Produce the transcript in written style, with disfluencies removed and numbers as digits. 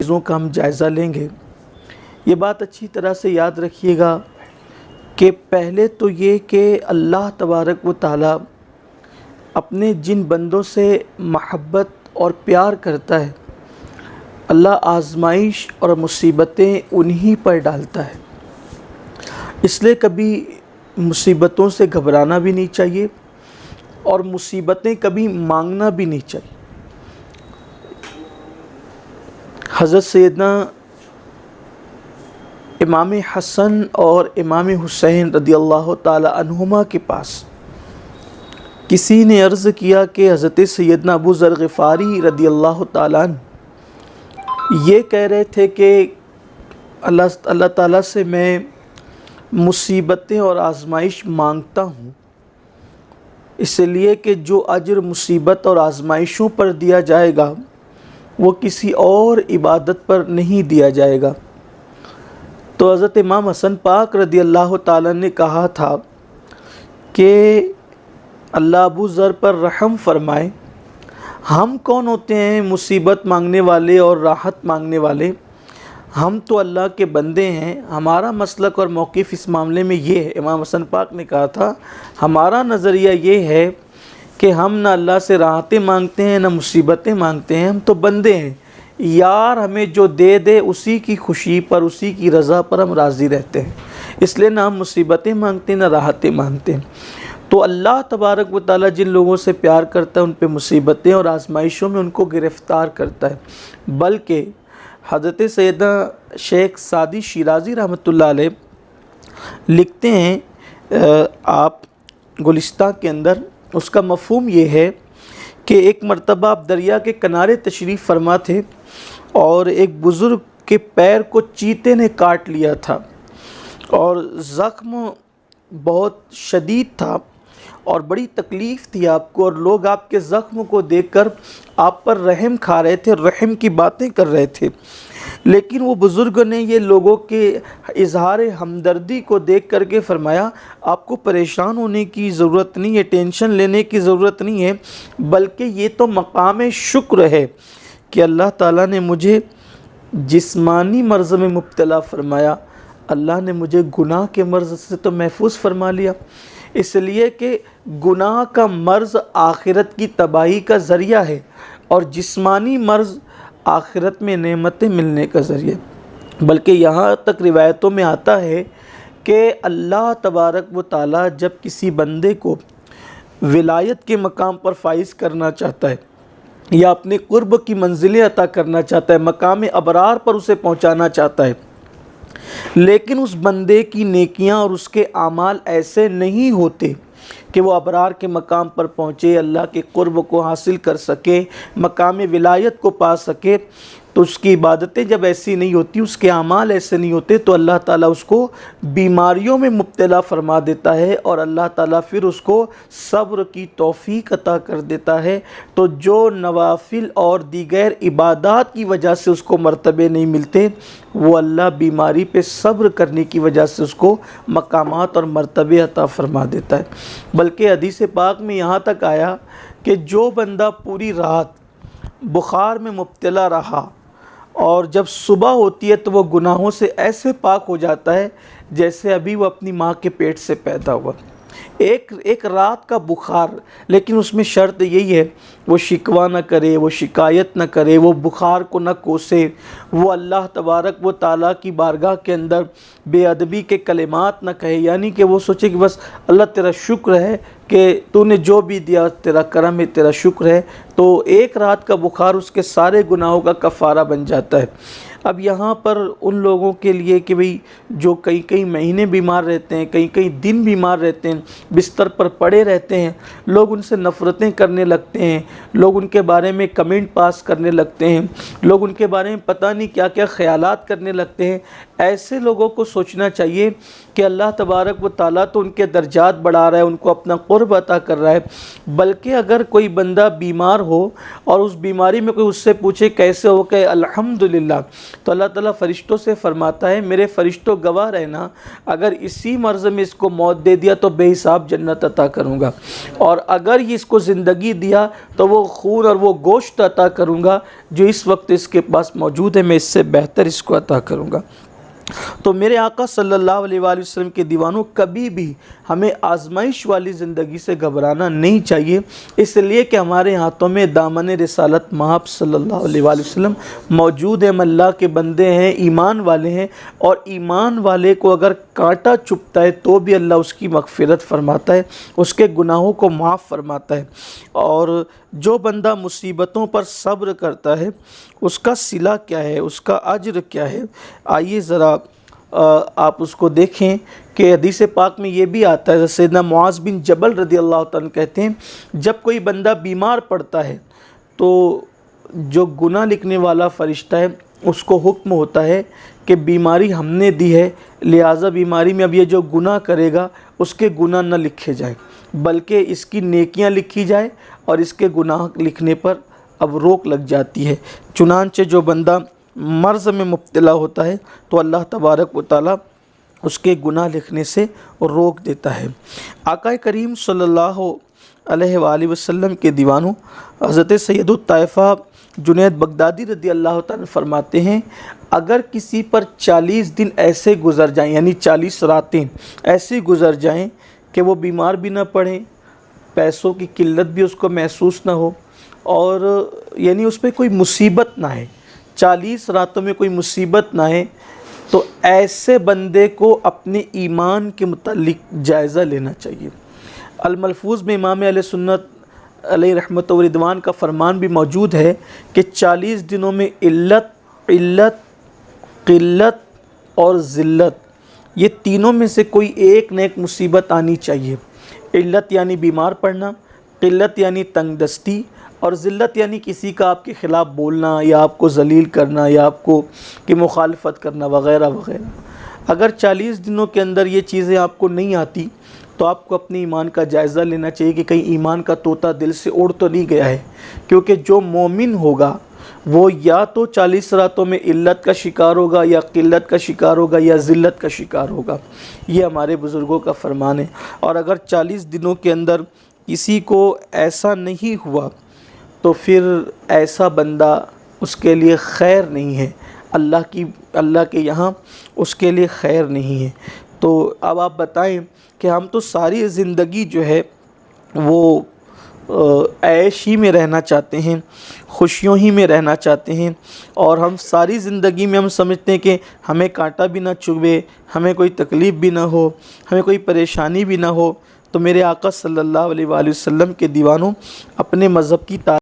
چیزوں کا ہم جائزہ لیں گے، یہ بات اچھی طرح سے یاد رکھیے گا کہ پہلے تو یہ کہ اللہ تبارک و تعالی اپنے جن بندوں سے محبت اور پیار کرتا ہے، اللہ آزمائش اور مصیبتیں انہی پر ڈالتا ہے۔ اس لیے کبھی مصیبتوں سے گھبرانا بھی نہیں چاہیے اور مصیبتیں کبھی مانگنا بھی نہیں چاہیے۔ حضرت سیدنا امام حسن اور امام حسین رضی اللہ تعالی عنہما کے پاس کسی نے عرض کیا کہ حضرت سیدنا ابو ذر غفاری رضی اللہ تعالیٰ عنہ یہ کہہ رہے تھے کہ اللہ تعالیٰ سے میں مصیبتیں اور آزمائش مانگتا ہوں، اس لیے کہ جو اجر مصیبت اور آزمائشوں پر دیا جائے گا وہ کسی اور عبادت پر نہیں دیا جائے گا۔ تو حضرت امام حسن پاک رضی اللہ تعالیٰ نے کہا تھا کہ اللہ ابو ذر پر رحم فرمائے، ہم کون ہوتے ہیں مصیبت مانگنے والے اور راحت مانگنے والے؟ ہم تو اللہ کے بندے ہیں، ہمارا مسلک اور موقف اس معاملے میں یہ ہے۔ امام حسن پاک نے کہا تھا ہمارا نظریہ یہ ہے کہ ہم نہ اللہ سے راحتیں مانگتے ہیں نہ مصیبتیں مانگتے ہیں، ہم تو بندے ہیں، یار ہمیں جو دے دے اسی کی خوشی پر، اسی کی رضا پر ہم راضی رہتے ہیں، اس لیے نہ ہم مصیبتیں مانگتے ہیں نہ راحتیں مانگتے ہیں۔ تو اللہ تبارک و تعالیٰ جن لوگوں سے پیار کرتا ہے ان پہ مصیبتیں اور آزمائشوں میں ان کو گرفتار کرتا ہے۔ بلکہ حضرت سیدنا شیخ سعدی شیرازی رحمۃ اللہ علیہ لکھتے ہیں آپ گلستہ کے اندر، اس کا مفہوم یہ ہے کہ ایک مرتبہ آپ دریا کے کنارے تشریف فرما تھے اور ایک بزرگ کے پیر کو چیتے نے کاٹ لیا تھا اور زخم بہت شدید تھا اور بڑی تکلیف تھی آپ کو، اور لوگ آپ کے زخم کو دیکھ کر آپ پر رحم کھا رہے تھے، رحم کی باتیں کر رہے تھے۔ لیکن وہ بزرگ نے یہ لوگوں کے اظہار ہمدردی کو دیکھ کر کے فرمایا آپ کو پریشان ہونے کی ضرورت نہیں ہے، ٹینشن لینے کی ضرورت نہیں ہے، بلکہ یہ تو مقام شکر ہے کہ اللہ تعالیٰ نے مجھے جسمانی مرض میں مبتلا فرمایا، اللہ نے مجھے گناہ کے مرض سے تو محفوظ فرما لیا، اس لیے کہ گناہ کا مرض آخرت کی تباہی کا ذریعہ ہے اور جسمانی مرض آخرت میں نعمتیں ملنے کا ذریعہ۔ بلکہ یہاں تک روایتوں میں آتا ہے کہ اللہ تبارک و تعالیٰ جب کسی بندے کو ولایت کے مقام پر فائز کرنا چاہتا ہے یا اپنے قرب کی منزلیں عطا کرنا چاہتا ہے، مقام ابرار پر اسے پہنچانا چاہتا ہے، لیکن اس بندے کی نیکیاں اور اس کے اعمال ایسے نہیں ہوتے کہ وہ ابرار کے مقام پر پہنچے، اللہ کے قرب کو حاصل کر سکے، مقام ولایت کو پا سکے، تو اس کی عبادتیں جب ایسی نہیں ہوتی، اس کے اعمال ایسے نہیں ہوتے، تو اللہ تعالیٰ اس کو بیماریوں میں مبتلا فرما دیتا ہے اور اللہ تعالیٰ پھر اس کو صبر کی توفیق عطا کر دیتا ہے۔ تو جو نوافل اور دیگر عبادات کی وجہ سے اس کو مرتبے نہیں ملتے، وہ اللہ بیماری پہ صبر کرنے کی وجہ سے اس کو مقامات اور مرتبے عطا فرما دیتا ہے۔ بلکہ حدیث پاک میں یہاں تک آیا کہ جو بندہ پوری رات بخار میں مبتلا رہا اور جب صبح ہوتی ہے تو وہ گناہوں سے ایسے پاک ہو جاتا ہے جیسے ابھی وہ اپنی ماں کے پیٹ سے پیدا ہوا۔ ایک رات کا بخار، لیکن اس میں شرط یہی ہے وہ شکوہ نہ کرے، وہ شکایت نہ کرے، وہ بخار کو نہ کوسے، وہ اللہ تبارک و تعالیٰ کی بارگاہ کے اندر بے ادبی کے کلمات نہ کہے، یعنی کہ وہ سوچے کہ بس اللہ تیرا شکر ہے کہ تو نے جو بھی دیا، تیرا کرم ہے، تیرا شکر ہے، تو ایک رات کا بخار اس کے سارے گناہوں کا کفارہ بن جاتا ہے۔ اب یہاں پر ان لوگوں کے لیے کہ بھئی جو کئی مہینے بیمار رہتے ہیں، کئی دن بیمار رہتے ہیں، بستر پر پڑے رہتے ہیں، لوگ ان سے نفرتیں کرنے لگتے ہیں، لوگ ان کے بارے میں کمنٹ پاس کرنے لگتے ہیں، لوگ ان کے بارے میں پتہ نہیں کیا کیا خیالات کرنے لگتے ہیں۔ ایسے لوگوں کو سوچنا چاہیے کہ اللہ تبارک و تعالیٰ تو ان کے درجات بڑھا رہا ہے، ان کو اپنا قرب عطا کر رہا ہے، بلکہ اگر کوئی بندہ بیمار ہو اور اس بیماری میں کوئی اس سے پوچھے کیسے ہو، کہ الحمدللہ، تو اللہ تعالیٰ فرشتوں سے فرماتا ہے میرے فرشتوں گواہ رہنا، اگر اسی مرض میں اس کو موت دے دیا تو بے حساب جنت عطا کروں گا، اور اگر یہ اس کو زندگی دیا تو وہ خون اور وہ گوشت عطا کروں گا جو اس وقت اس کے پاس موجود ہے، میں اس سے بہتر اس کو عطا کروں گا۔ تو میرے آقا صلی اللہ علیہ وآلہ وسلم کے دیوانوں، کبھی بھی ہمیں آزمائش والی زندگی سے گھبرانا نہیں چاہیے، اس لیے کہ ہمارے ہاتھوں میں دامن رسالت مآب صلی اللہ علیہ وآلہ وسلم موجود ہے، ہم اللہ کے بندے ہیں، ایمان والے ہیں، اور ایمان والے کو اگر کانٹا چبھتا ہے تو بھی اللہ اس کی مغفرت فرماتا ہے، اس کے گناہوں کو معاف فرماتا ہے۔ اور جو بندہ مصیبتوں پر صبر کرتا ہے اس کا صلہ کیا ہے، اس کا اجر کیا ہے، آئیے ذرا آپ اس کو دیکھیں کہ حدیث پاک میں یہ بھی آتا ہے، سیدنا معاذ بن جبل رضی اللہ عنہ کہتے ہیں جب کوئی بندہ بیمار پڑتا ہے تو جو گناہ لکھنے والا فرشتہ ہے اس کو حکم ہوتا ہے کہ بیماری ہم نے دی ہے، لہٰذا بیماری میں اب یہ جو گناہ کرے گا اس کے گناہ نہ لکھے جائیں بلکہ اس کی نیکیاں لکھی جائیں، اور اس کے گناہ لکھنے پر اب روک لگ جاتی ہے۔ چنانچہ جو بندہ مرض میں مبتلا ہوتا ہے تو اللہ تبارک و تعالیٰ اس کے گناہ لکھنے سے روک دیتا ہے۔ آقا کریم صلی اللہ علیہ وآلہ وسلم کے دیوانوں، حضرت سید الطائفہ جنید بغدادی رضی اللہ تعالیٰ فرماتے ہیں اگر کسی پر 40 دن ایسے گزر جائیں، یعنی 40 راتیں ایسی گزر جائیں کہ وہ بیمار بھی نہ پڑیں، پیسوں کی قلت بھی اس کو محسوس نہ ہو، اور یعنی اس پہ کوئی مصیبت نہ ہے، 40 راتوں میں کوئی مصیبت نہ ہے، تو ایسے بندے کو اپنے ایمان کے متعلق جائزہ لینا چاہیے۔ الملفوظ میں امام اہل سنت علیہ رحمت و رضوان کا فرمان بھی موجود ہے کہ 40 دنوں میں علت، قلت اور ذلت، یہ تینوں میں سے کوئی ایک نہ ایک مصیبت آنی چاہیے۔ علت یعنی بیمار پڑنا، قلت یعنی تنگ دستی، اور ذلت یعنی کسی کا آپ کے خلاف بولنا یا آپ کو ذلیل کرنا یا آپ کو کی مخالفت کرنا وغیرہ وغیرہ۔ اگر 40 دنوں کے اندر یہ چیزیں آپ کو نہیں آتی تو آپ کو اپنے ایمان کا جائزہ لینا چاہیے کہ کہیں ایمان کا طوطا دل سے اڑ تو نہیں گیا ہے، کیونکہ جو مومن ہوگا وہ یا تو 40 راتوں میں علت کا شکار ہوگا یا قلت کا شکار ہوگا یا ذلت کا شکار ہوگا، یہ ہمارے بزرگوں کا فرمان ہے۔ اور اگر 40 دنوں کے اندر کسی کو ایسا نہیں ہوا تو پھر ایسا بندہ اس کے لیے خیر نہیں ہے، اللہ کے یہاں اس کے لیے خیر نہیں ہے۔ تو اب آپ بتائیں کہ ہم تو ساری زندگی جو ہے وہ عیش ہی میں رہنا چاہتے ہیں، خوشیوں ہی میں رہنا چاہتے ہیں، اور ہم ساری زندگی میں ہم سمجھتے ہیں کہ ہمیں کانٹا بھی نہ چبھے، ہمیں کوئی تکلیف بھی نہ ہو، ہمیں کوئی پریشانی بھی نہ ہو۔ تو میرے آقا صلی اللہ علیہ وآلہ وسلم کے دیوانوں، اپنے مذہب کی